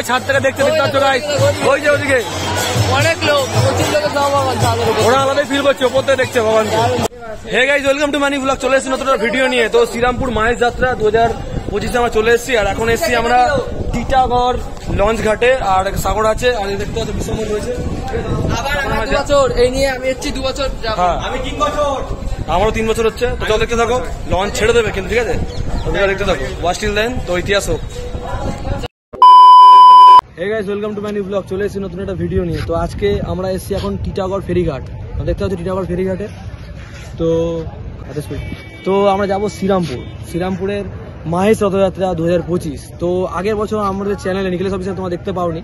ছাদ থেকে দেখতে পাচ্ছ গাইস, ওই যে ওদিকে অনেক লোক, প্রচুর লোকের সমাগম, ওরা আলাদাই ফিল করছে, ওপর থেকে দেখছে ভগবানকে। Hey guys, welcome to money blog. চলে এসেছি নতুন ভিডিও নিয়ে। তো শ্রীরামপুর মাহেশ যাত্রা 2025 আমরা চলে এসেছি, আর এখন এসেছি আমরা টিটাগড় লঞ্চ ঘাটে, আর সাগর আছে, আর দেখতে পাচ্ছ বিশ্বমন রয়েছে। এই নিয়ে আমি হচ্ছি 2 বছর, আমি 3 বছর, আমারও 3 বছর হচ্ছে। তো চল দেখতে থাকো, লঞ্চ ছেড়ে দেবে কিন্তু, ঠিক আছে? তোমরা দেখতে থাকো, ওয়াচ টিল দেন। তো ইতিহাস হোক। Hey guys, welcome to money blog. চলে এসেছি নতুন একটা ভিডিও নিয়ে। তো আজকে আমরা এসেছি এখন টিটাগড় ফেরিঘাট, দেখতে পাচ্ছ টিটাগড় ফেরিঘাটে। তো আমরা যাবো শ্রীরামপুরের মাহেশ রথযাত্রা 2025। তো আগের বছর আমাদের চ্যানেলে নিখিলেশ অফিসে তোমরা দেখতে পাওনি,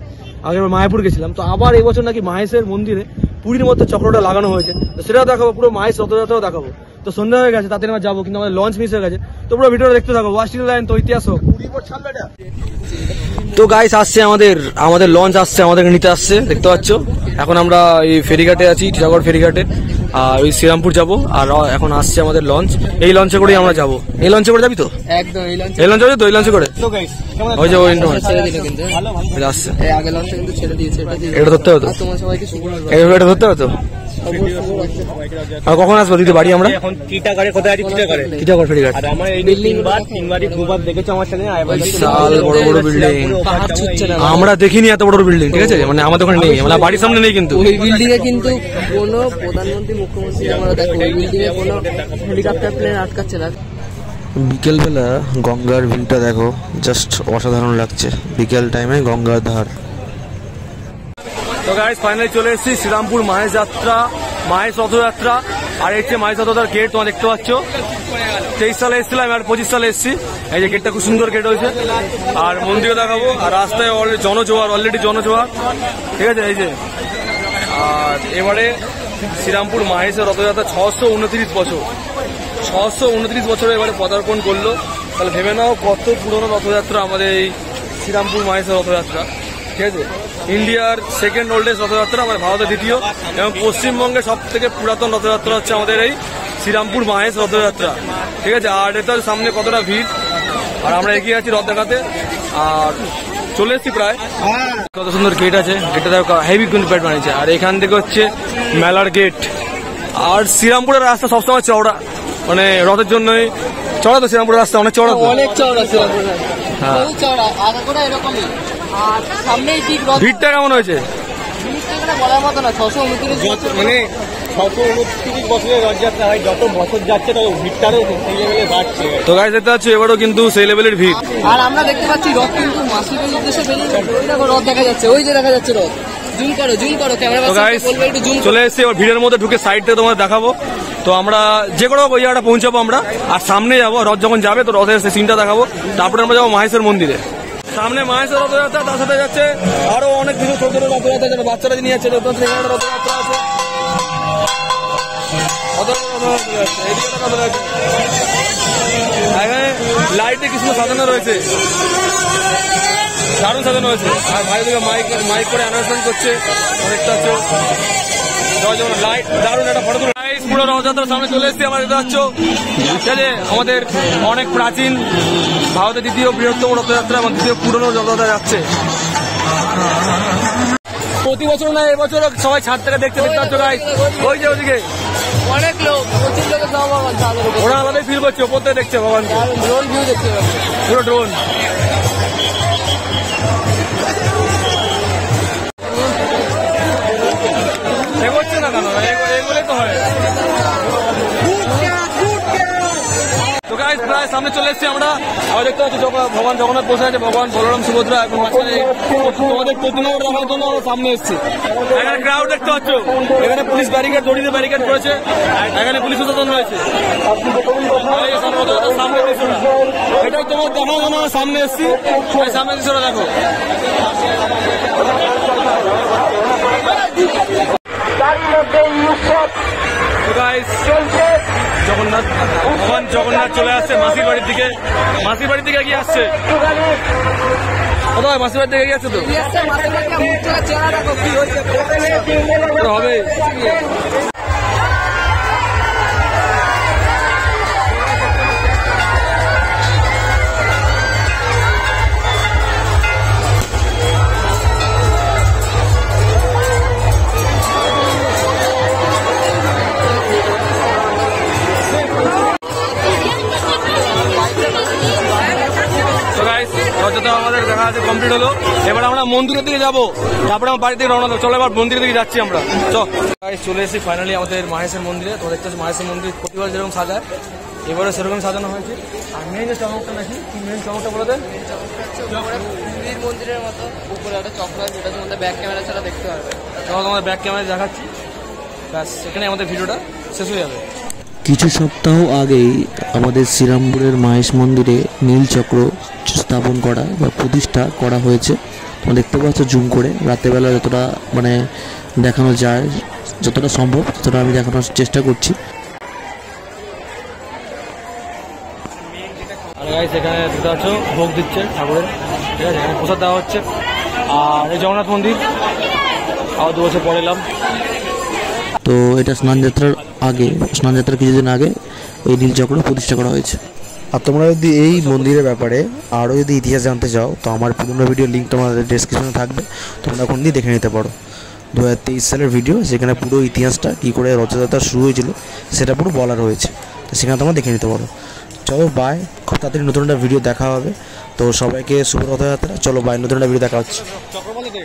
আগের মায়াপুর গেছিলাম। তো আবার এই বছর নাকি মাহেশের মন্দিরে পুরীর মধ্যে চক্রটা লাগানো হয়েছে, তো সেটাও দেখাবো, পুরো মাহেশ রথযাত্রাও দেখাবো। তো সন্ধ্যা হয়ে গেছে, তাতে আমরা যাবো, কিন্তু আমাদের লঞ্চ মিস হয়ে গেছে। তো পুরো ভিডিওটা দেখতে থাকো, ওয়াচ টিল লাইন। তো ইতিহাস হোক। তো গাইস আসছে আমাদের লঞ্চ আসছে, আমাদেরকে নিতে আসছে, দেখতে পাচ্ছ। এখন আমরা এই ফেরিঘাটে আছি, টিটাগড় ফেরিঘাটে, আর ওই শ্রীরামপুর যাবো। আর এখন আসছে আমাদের লঞ্চ, এই লঞ্চে করে আমরা যাবো। এই লঞ্চে করে যাবি তো? একদম এই লঞ্চে যাবি তো? এই লঞ্চে করে ওই যে ওই ছেড়ে দিল, কিন্তু আসছে। আগে লঞ্চে কিন্তু ছেড়ে দিয়েছে, এটা ধরতে হতো, তোমার সবাইকে এটা ধরতে হতো। আর কখন আসবো দিদি বাড়ি? আমরা এখন টিটাগড়ে কোথায় আছি? টিটাগড় ফেরিঘাট। আর আমার এই তিনবারই দুবার দেখেছো আমার চ্যানেলে। বিশাল বড় বড় বিল্ডিং, আমরা দেখিনি এত বড় বিল্ডিং, ঠিক আছে? মানে আমাদের ওখানে নেই, মানে বাড়ির সামনে নেই, কিন্তু ওই বিল্ডিং এ কিন্তু কোনো প্রধানমন্ত্রী, মুখ্যমন্ত্রী, আমরা দেখো ওই বিল্ডিং এ কোনো হেলিকপ্টার প্লেন আটকাচ্ছে না। বিকেলবেলা গঙ্গার ভিউটা দেখো, জাস্ট অসাধারণ লাগছে বিকেল টাইমে গঙ্গার ধার। তো গাইস ফাইনালি চলে এসেছি শ্রীরামপুর মাহেশ যাত্রা, মাহেশ রথযাত্রা। আর এই যে মাহেশ রথযাত্রার গেট তোমরা দেখতে পাচ্ছ। 23 সালে এসেছিলাম, আর 25 সালে এসেছি। এই যে গেটটা খুব সুন্দর গেট হয়েছে, আর মন্দিরও দেখাবো। আর রাস্তায় অলরেডি জনজোয়ার, ঠিক আছে? এই যে, আর এবারে শ্রীরামপুর মাহেশের রথযাত্রা 629 বছর, 629 বছরে এবারে পদার্পণ করলো। তাহলে ভেবে নাও কত পুরনো রথযাত্রা আমাদের এই শ্রীরামপুর মাহেশের রথযাত্রা, ঠিক আছে? ইন্ডিয়ার সেকেন্ড ওল্ডেস্ট রথযাত্রা, মানে ভারতের দ্বিতীয়, এবং পশ্চিমবঙ্গের সব থেকে পুরাতন রথযাত্রা হচ্ছে আমাদের এই শ্রীরামপুর মাহেশ রথযাত্রা, ঠিক আছে? আর এটার সামনে কতটা ভিড়, আর আমরা এগিয়ে আছি রথ দেখাতে, আর চলে এসেছি প্রায়। কত সুন্দর গেট আছে, গেটটা দেখো, হেভি প্যাড বানিয়েছে। আর এখান থেকে হচ্ছে মেলার গেট। আর শ্রীরামপুরের রাস্তা সবসময় চওড়া, মানে রথের জন্যই চওড়া। তো শ্রীরামপুরের রাস্তা অনেক চওড়া, অনেক চওড়া শ্রীরামপুর, বহু চওড়া। আর করে এরকমই, আর সামনেই ঠিক ভিড়টা কেমন হয়েছে? ভিড়টা বলার মতো না। 629 মানে 629 বছরের রথযাত্রা হয়, যত বছর যাচ্ছে তত ভিড়টারও সেই লেভেলে বাড়ছে। তো গাইস দেখতে পাচ্ছি এবারও কিন্তু সেই লেভেলের ভিড়। আর আমরা দেখতে পাচ্ছি রথ কিন্তু মাসিকের উদ্দেশ্যে বেরিয়ে, দেখো রথ দেখা যাচ্ছে, ওই যে দেখা যাচ্ছে রথ। জুম করো ক্যামেরা। চলে এসেছি, এবার ভিড়ের মধ্যে ঢুকে সাইড থেকে তোমাদের দেখাবো। তো আমরা যে কোনো ওই জায়গাটা পৌঁছাবো আমরা, আর সামনে যাবো, রথ যখন যাবে তো রথের সেই সিনটা দেখাবো। তারপরে আমরা যাবো মাহেশের মন্দিরে। সামনে মাহেশের রথযাত্রা, তার সাথে যাচ্ছে আরো অনেক কিছু ছোট ছোট রথযাত্রা, যেটা বাচ্চারা নিয়ে যাচ্ছে। রথযাত্রা আছে, এখানে লাইটে কিছু সাজানো রয়েছে, দারুণ সাজানো হয়েছে। আর ভাই দিকে মাইক করে অ্যানাউন্সমেন্ট করছে, অনেকটা লাইট, দারুণ একটা ফটো। পুরো রথযাত্রার সামনে চলে এসেছি আমরা, দেখতে পাচ্ছ। ঠিক আছে, আমাদের অনেক প্রাচীন, ভারতের দ্বিতীয় বৃহত্তম রথযাত্রা এবং দ্বিতীয় পুরনো রথযাত্রা যাচ্ছে। প্রতি বছর না, এবছর সবাই ছাদ থেকে দেখতে পাচ্ছ গাইস, ওই যে ওদিকে অনেক লোক, প্রচুর লোকের সমাগম, ওরা আলাদাই ফিল করছে, ওপর থেকে দেখছে ভগবানকে। ড্রোন ভিউ দেখতে পাবে, পুরো ড্রোন। এগোচ্ছে না কেন? এগুলোই তো হয়। তো গাইস প্রায় সামনে চলে এসেছি আমরা। আবার দেখতে পাচ্ছি ভগবান জগন্নাথ বসে আছে, ভগবান বলরাম সুভদ্রা। এখন মাঝখানে তোমাদের প্রতিমা দেখার জন্য আমরা সামনে এসেছি। এখানে ক্রাউড দেখতে পাচ্ছ, এখানে পুলিশ ব্যারিকেড, দড়িতে ব্যারিকেড করেছে, এখানে পুলিশ প্রশাসন রয়েছে। এটাই তোমার দেখার জন্য সামনে এসেছি, সামনে দৃশ্যটা দেখো। জগন্নাথ, ভগবান জগন্নাথ চলে আসছে মাসির বাড়ির দিকে, মাসির বাড়ির দিকে এগিয়ে আসছে। মাসির বাড়ির দিকে এগিয়ে আসছে, তো হবে। এবার আমরা মন্দিরের দিকে যাবো, তারপরে আমার বাড়ি থেকে রওনা দেবো। চলো এবার মন্দিরের দিকে যাচ্ছি আমরা। চলে এসেছি ফাইনালি আমাদের মাহেশের মন্দিরে। তোমরা দেখতে পাচ্ছ মাহেশের মন্দির প্রতিবার যেরকম সাজায় এবারে সেরকম সাজানো হয়েছে। আর মেন যে চমকটা নাকি কি মেন চমকটা বলে দেন? পুরীর মন্দিরের মতো উপরে একটা চক্র আছে, যেটা তোমাদের ব্যাক ক্যামেরা ছাড়া দেখতে পারবে। তোমাকে আমাদের ব্যাক ক্যামেরা দেখাচ্ছি। ব্যাস এখানে আমাদের ভিডিওটা শেষ হয়ে যাবে। কিছু সপ্তাহ আগেই আমাদের শ্রীরামপুরের মাহেশ মন্দিরে নীলচক্র স্থাপন করা বা প্রতিষ্ঠা করা হয়েছে। তোমরা দেখতে পাচ্ছ জুম করে, রাতেরবেলা যতটা মানে দেখানো যায়, যতটা সম্ভব ততটা আমি দেখানোর চেষ্টা করছি। আর গাইস এখানে দেখতে পাচ্ছ ভোগ দিচ্ছে ঠাকুরের, ঠিক আছে, এখানে প্রসাদ দেওয়া হচ্ছে। আর এই জগন্নাথ মন্দির আবার 2 বছর পরে এলাম। তো এটা স্নানযাত্রার আগে, স্নানযাত্রার কিছুদিন আগে এই নীলচক্র প্রতিষ্ঠা করা হয়েছে। আর তোমরা যদি এই মন্দিরের ব্যাপারে আরও যদি ইতিহাস জানতে চাও তো আমার পুরনো ভিডিও লিঙ্ক তোমাদের ডেসক্রিপশনে থাকবে, তোমরা এখন দিয়ে দেখে নিতে পারো। 2023 সালের ভিডিও, সেখানে পুরো ইতিহাসটা কী করে রথযাত্রা শুরু হয়েছিল সেটা পুরো বলা রয়েছে, তো সেখানে তোমরা দেখে নিতে পারো। চলো বাই, খুব তাড়াতাড়ি নতুন একটা ভিডিও দেখা হবে। তো সবাইকে শুভ রথযাত্রা। চলো বাই, নতুন একটা ভিডিও দেখা হচ্ছে। চক্রপালি থেকে